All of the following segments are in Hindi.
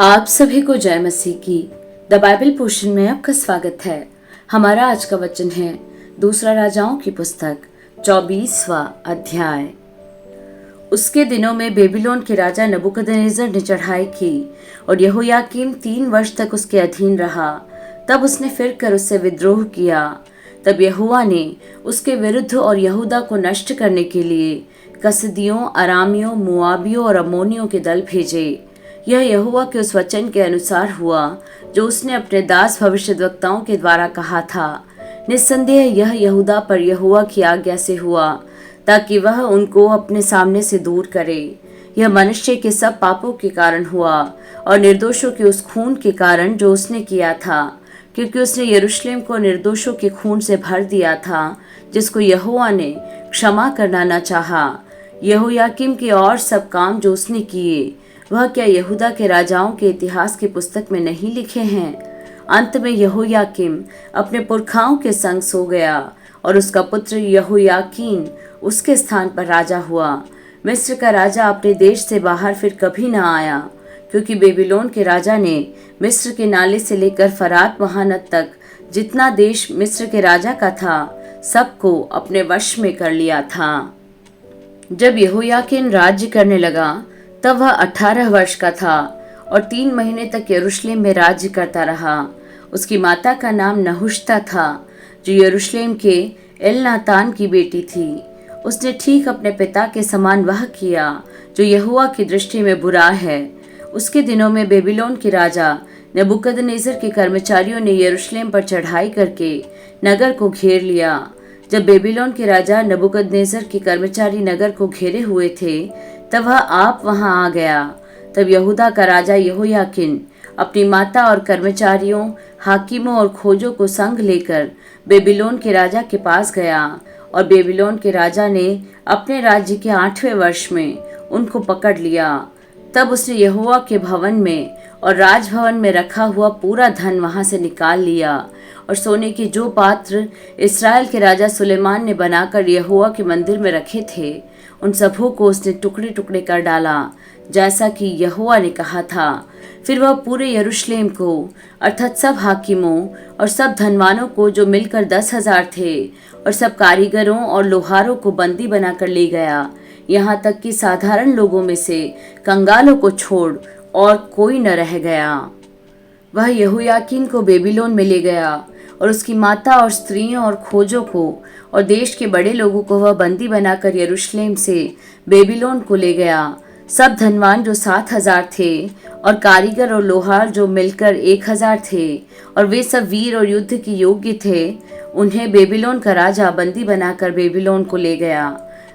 आप सभी को जय मसीह की द बाइबल पोर्शन में आपका स्वागत है। हमारा आज का वचन है दूसरा राजाओं की पुस्तक 24वां अध्याय। उसके दिनों में बेबीलोन के राजा नबूकदनेस्सर ने चढ़ाई की और यहोयाकीम 3 वर्ष तक उसके अधीन रहा। तब उसने फिर कर उससे विद्रोह किया। तब यहोवा ने उसके विरुद्ध और यहूदा को नष्ट करने के लिए कसदियों, अरामियों, मोआबियों और अम्मोनियों के दल भेजे। यह यहोवा के उस वचन के अनुसार हुआ जो उसने अपने दास भविष्यद्वक्ताओं के द्वारा कहा था। निस्संदेह यह यहूदा पर यहोवा की आज्ञा से हुआ ताकि वह उनको अपने सामने से दूर करे। यह मनुष्य के सब पापों के कारण हुआ और निर्दोषों के उस खून के कारण जो उसने किया था, क्योंकि उसने यरूशलेम को निर्दोषों के खून से भर दिया था जिसको यहोवा ने क्षमा करना न चाहा। यहोयाकीम के और सब काम जो उसने किए वह क्या यहूदा के राजाओं के इतिहास की पुस्तक में नहीं लिखे हैं? अंत में यहोयाकीम अपने पुरखाओं के संग सो गया और उसका पुत्र यहोयाकीन उसके स्थान पर राजा हुआ। मिस्र का राजा अपने देश से बाहर फिर कभी न आया, क्योंकि बेबीलोन के राजा ने मिस्र के नाले से लेकर फरात महानद तक जितना देश मिस्र के राजा का था सबको अपने वश में कर लिया था। जब यहोयाकीन राज्य करने लगा तब वह 18 वर्ष का था और 3 महीने तक यरूशलेम में राज्य करता रहा। उसकी माता का नाम नहुश्ता था जो यरूशलेम के एलनातान की बेटी थी। उसने ठीक अपने पिता के समान वह किया जो यहोवा की दृष्टि में बुरा है। उसके दिनों में बेबीलोन के राजा नबूकदनेस्सर के कर्मचारियों ने यरूशलेम पर चढ़ाई करके नगर को घेर लिया। जब बेबीलोन के राजा नबूकदनेस्सर के कर्मचारी नगर को घेरे हुए थे तब वह आप वहां आ गया। तब यहूदा का राजा यहोयाकीन अपनी माता और कर्मचारियों, हाकिमों और खोजों को संग लेकर बेबीलोन के राजा के पास गया और बेबीलोन के राजा ने अपने राज्य के 8वें वर्ष में उनको पकड़ लिया। तब उसने यहोवा के भवन में और राजभवन में रखा हुआ पूरा धन वहां से निकाल लिया और सोने के जो पात्र इस्राएल के राजा सुलेमान ने बनाकर यहोवा के मंदिर में रखे थे उन सबों को उसने टुकड़े टुकड़े कर डाला, जैसा कि यहोवा ने कहा था। फिर वह पूरे यरूशलेम को अर्थात सब हाकिमों और सब धनवानों को जो मिलकर 10,000 थे और सब कारीगरों और लोहारों को बंदी बनाकर ले गया, यहाँ तक कि साधारण लोगों में से कंगालों को छोड़ और कोई न रह गया। वह यहोयाकीन को बेबीलोन में ले गया और उसकी माता और स्त्रियों और खोजों को और देश के बड़े लोगों को वह बंदी बनाकर यरूशलेम से बेबीलोन को ले गया। सब धनवान जो 7,000 थे और कारीगर और लोहार जो मिलकर 1,000 थे और वे सब वीर और युद्ध के योग्य थे, उन्हें बेबीलोन का राजा बंदी बनाकर बेबीलोन को ले गया।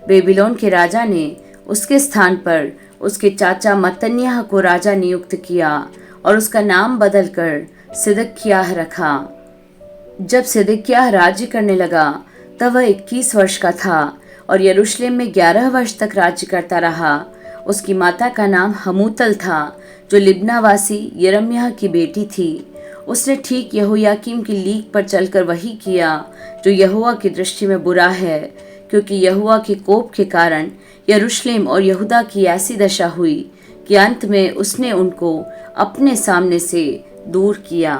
बेबीलोन के राजा ने उसके स्थान पर उसके चाचा मत्तन्याह को राजा नियुक्त किया और उसका नाम बदलकर सिदकिय्याह रखा। जब सिदकिय्याह राज्य करने लगा तब वह 21 वर्ष का था और यरूशलेम में 11 वर्ष तक राज्य करता रहा। उसकी माता का नाम हमूतल था जो लिब्नावासी यिर्मयाह की बेटी थी। उसने ठीक यहोयाकीम की लीक पर चलकर वही किया जो यहोवा की दृष्टि में बुरा है, क्योंकि यहोवा के कोप के कारण यरूशलेम और यहूदा की ऐसी दशा हुई कि अंत में उसने उनको अपने सामने से दूर किया।